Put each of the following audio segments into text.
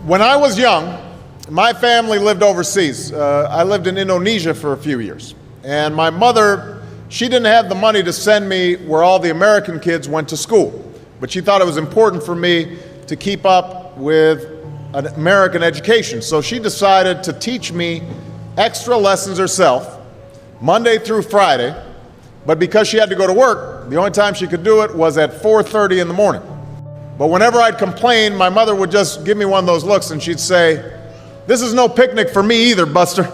When I was young, my family lived overseas. I lived in Indonesia for a few years. And my mother, she didn't have the money to send me where all the American kids went to school. But she thought it was important for me to keep up with an American education. So she decided to teach me extra lessons herself, Monday through Friday. But because she had to go to work, the only time she could do it was at 4:30 in the morning. But whenever I'd complain, my mother would just give me one of those looks and she'd say, "This is no picnic for me either, Buster."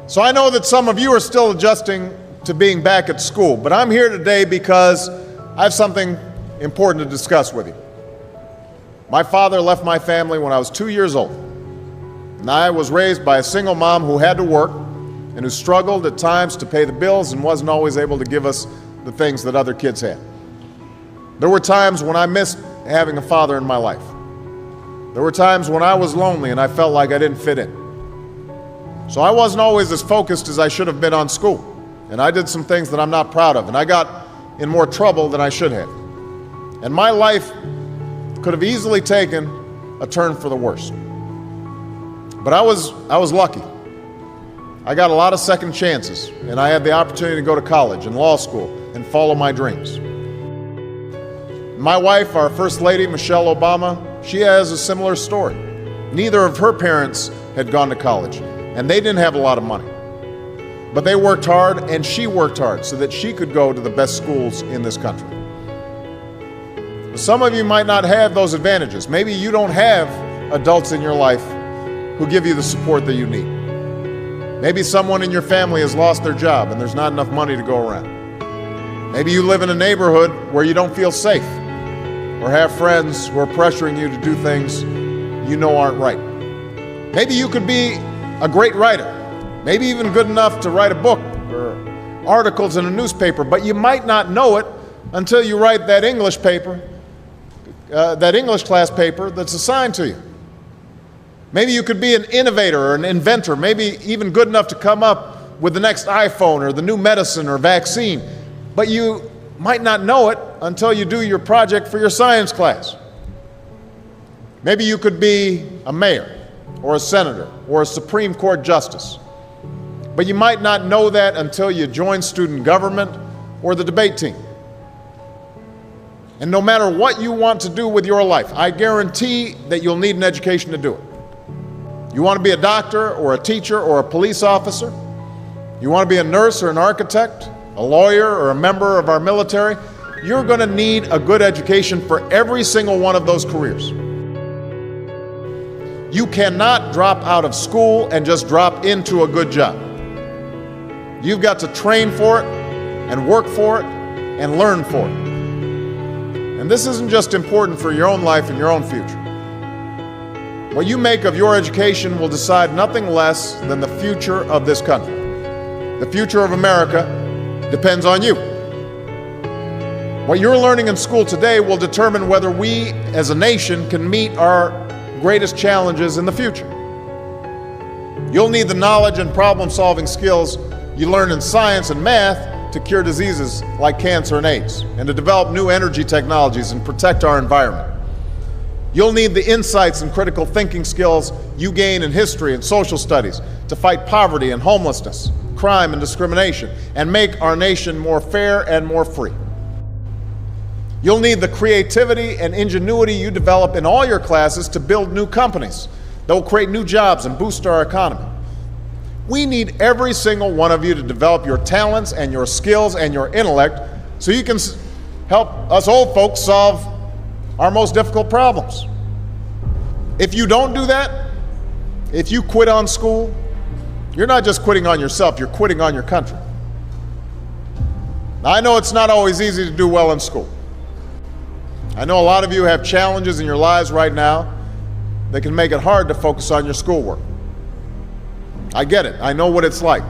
So I know that some of you are still adjusting to being back at school, but I'm here today because I have something important to discuss with you. My father left my family when I was 2 years old, and I was raised by a single mom who had to work and who struggled at times to pay the bills and wasn't always able to give us the things that other kids had. There were times when I missed having a father in my life. There were times when I was lonely and I felt like I didn't fit in. So I wasn't always as focused as I should have been on school. And I did some things that I'm not proud of. And I got in more trouble than I should have. And my life could have easily taken a turn for the worse. But I was lucky. I got a lot of second chances. And I had the opportunity to go to college and law school and follow my dreams. My wife, our First Lady, Michelle Obama, she has a similar story. Neither of her parents had gone to college, and they didn't have a lot of money. But they worked hard, and she worked hard so that she could go to the best schools in this country. Some of you might not have those advantages. Maybe you don't have adults in your life who give you the support that you need. Maybe someone in your family has lost their job, and there's not enough money to go around. Maybe you live in a neighborhood where you don't feel safe, or have friends who are pressuring you to do things you know aren't right. Maybe you could be a great writer, maybe even good enough to write a book or articles in a newspaper, but you might not know it until you write that English paper, that English class paper that's assigned to you. Maybe you could be an innovator or an inventor, maybe even good enough to come up with the next iPhone or the new medicine or vaccine, but you might not know it until you do your project for your science class. Maybe you could be a mayor or a senator or a Supreme Court justice, but you might not know that until you join student government or the debate team. And no matter what you want to do with your life, I guarantee that you'll need an education to do it. You want to be a doctor or a teacher or a police officer? You want to be a nurse or an architect, a lawyer or a member of our military? You're going to need a good education for every single one of those careers. You cannot drop out of school and just drop into a good job. You've got to train for it and work for it and learn for it. And this isn't just important for your own life and your own future. What you make of your education will decide nothing less than the future of this country. The future of America depends on you. What you're learning in school today will determine whether we as a nation can meet our greatest challenges in the future. You'll need the knowledge and problem-solving skills you learn in science and math to cure diseases like cancer and AIDS, and to develop new energy technologies and protect our environment. You'll need the insights and critical thinking skills you gain in history and social studies to fight poverty and homelessness, crime and discrimination, and make our nation more fair and more free. You'll need the creativity and ingenuity you develop in all your classes to build new companies that will create new jobs and boost our economy. We need every single one of you to develop your talents and your skills and your intellect so you can help us old folks solve our most difficult problems. If you don't do that, if you quit on school, you're not just quitting on yourself, you're quitting on your country. Now, I know it's not always easy to do well in school. I know a lot of you have challenges in your lives right now that can make it hard to focus on your schoolwork. I get it. I know what it's like.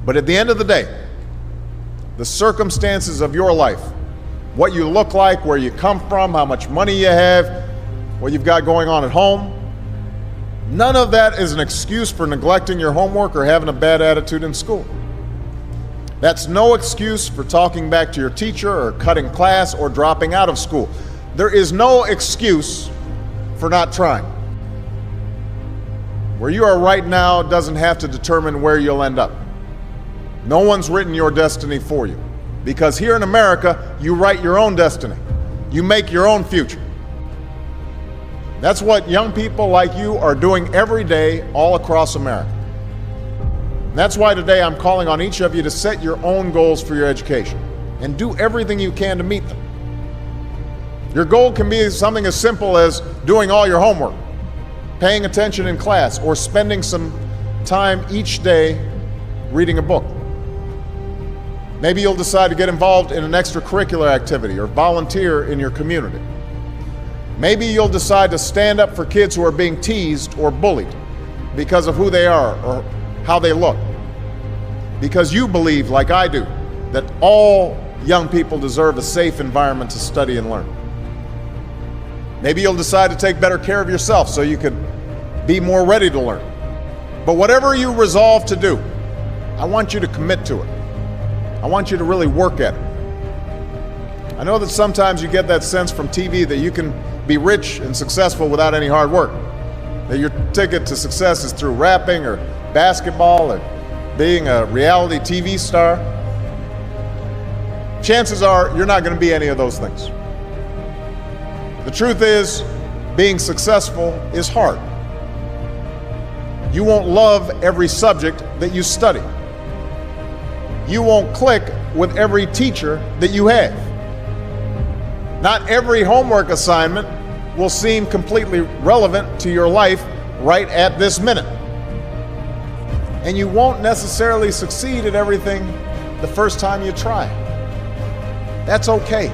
But at the end of the day, the circumstances of your life, what you look like, where you come from, how much money you have, what you've got going on at home, none of that is an excuse for neglecting your homework or having a bad attitude in school. That's no excuse for talking back to your teacher or cutting class or dropping out of school. There is no excuse for not trying. Where you are right now doesn't have to determine where you'll end up. No one's written your destiny for you. Because here in America, you write your own destiny. You make your own future. That's what young people like you are doing every day all across America. And that's why today I'm calling on each of you to set your own goals for your education and do everything you can to meet them. Your goal can be something as simple as doing all your homework, paying attention in class, or spending some time each day reading a book. Maybe you'll decide to get involved in an extracurricular activity or volunteer in your community. Maybe you'll decide to stand up for kids who are being teased or bullied because of who they are or how they look. Because you believe, like I do, that all young people deserve a safe environment to study and learn. Maybe you'll decide to take better care of yourself so you can be more ready to learn. But whatever you resolve to do, I want you to commit to it. I want you to really work at it. I know that sometimes you get that sense from TV that you can be rich and successful without any hard work. That your ticket to success is through rapping or basketball or being a reality TV star. Chances are you're not going to be any of those things. The truth is, being successful is hard. You won't love every subject that you study. You won't click with every teacher that you have. Not every homework assignment will seem completely relevant to your life right at this minute. And you won't necessarily succeed at everything the first time you try. That's okay.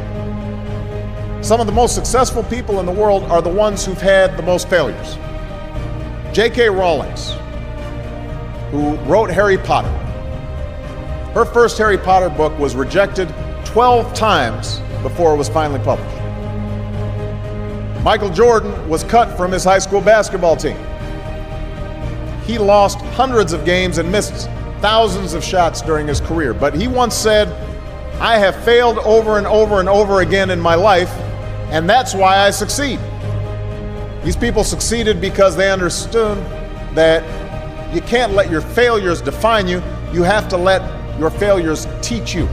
Some of the most successful people in the world are the ones who've had the most failures. J.K. Rowling, who wrote Harry Potter. Her first Harry Potter book was rejected 12 times before it was finally published. Michael Jordan was cut from his high school basketball team. He lost hundreds of games and missed thousands of shots during his career. But he once said, "I have failed over and over and over again in my life, and that's why I succeed." These people succeeded because they understood that you can't let your failures define you. You have to let your failures teach you.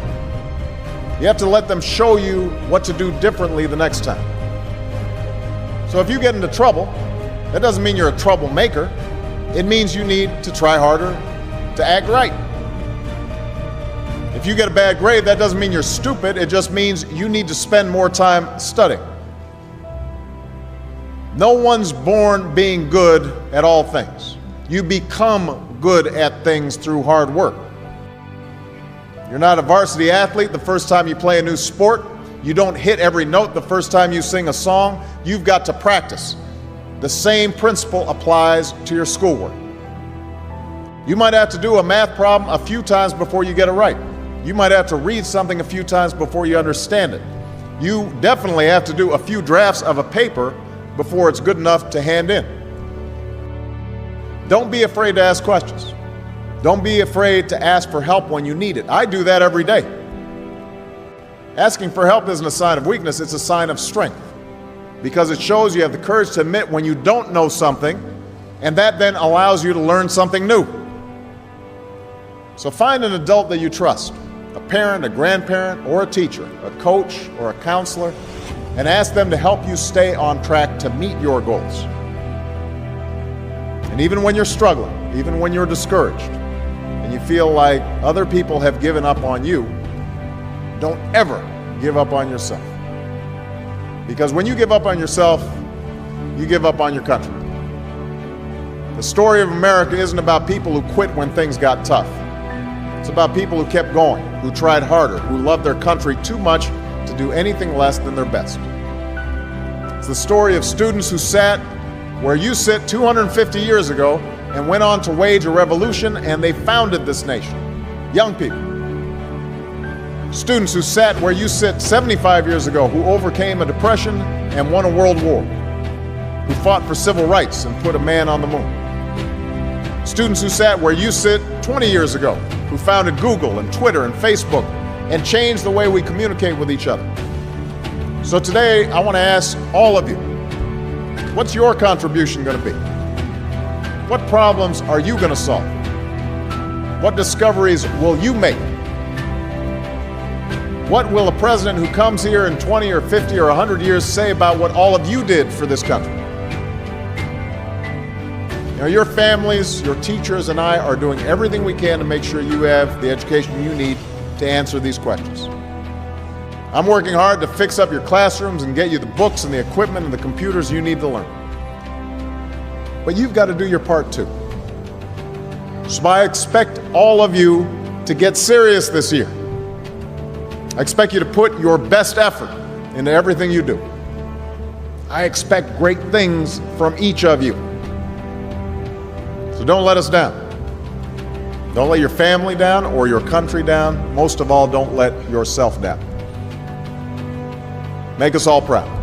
You have to let them show you what to do differently the next time. So if you get into trouble, that doesn't mean you're a troublemaker. It means you need to try harder to act right. If you get a bad grade, that doesn't mean you're stupid. It just means you need to spend more time studying. No one's born being good at all things. You become good at things through hard work. You're not a varsity athlete the first time you play a new sport. You don't hit every note the first time you sing a song. You've got to practice. The same principle applies to your schoolwork. You might have to do a math problem a few times before you get it right. You might have to read something a few times before you understand it. You definitely have to do a few drafts of a paper before it's good enough to hand in. Don't be afraid to ask questions. Don't be afraid to ask for help when you need it. I do that every day. Asking for help isn't a sign of weakness, it's a sign of strength. Because it shows you have the courage to admit when you don't know something, and that then allows you to learn something new. So find an adult that you trust, a parent, a grandparent, or a teacher, a coach, or a counselor, and ask them to help you stay on track to meet your goals. And even when you're struggling, even when you're discouraged, and you feel like other people have given up on you, don't ever give up on yourself. Because when you give up on yourself, you give up on your country. The story of America isn't about people who quit when things got tough. It's about people who kept going, who tried harder, who loved their country too much to do anything less than their best. It's the story of students who sat where you sit 250 years ago and went on to wage a revolution, and they founded this nation. Young people. Students who sat where you sit 75 years ago, who overcame a depression and won a world war, who fought for civil rights and put a man on the moon. Students who sat where you sit 20 years ago, who founded Google and Twitter and Facebook and changed the way we communicate with each other. So today, I want to ask all of you, what's your contribution going to be? What problems are you going to solve? What discoveries will you make? What will a president who comes here in 20 or 50 or 100 years say about what all of you did for this country? You know, your families, your teachers, and I are doing everything we can to make sure you have the education you need to answer these questions. I'm working hard to fix up your classrooms and get you the books and the equipment and the computers you need to learn. But you've got to do your part too. So I expect all of you to get serious this year. I expect you to put your best effort into everything you do. I expect great things from each of you. So don't let us down. Don't let your family down or your country down. Most of all, don't let yourself down. Make us all proud.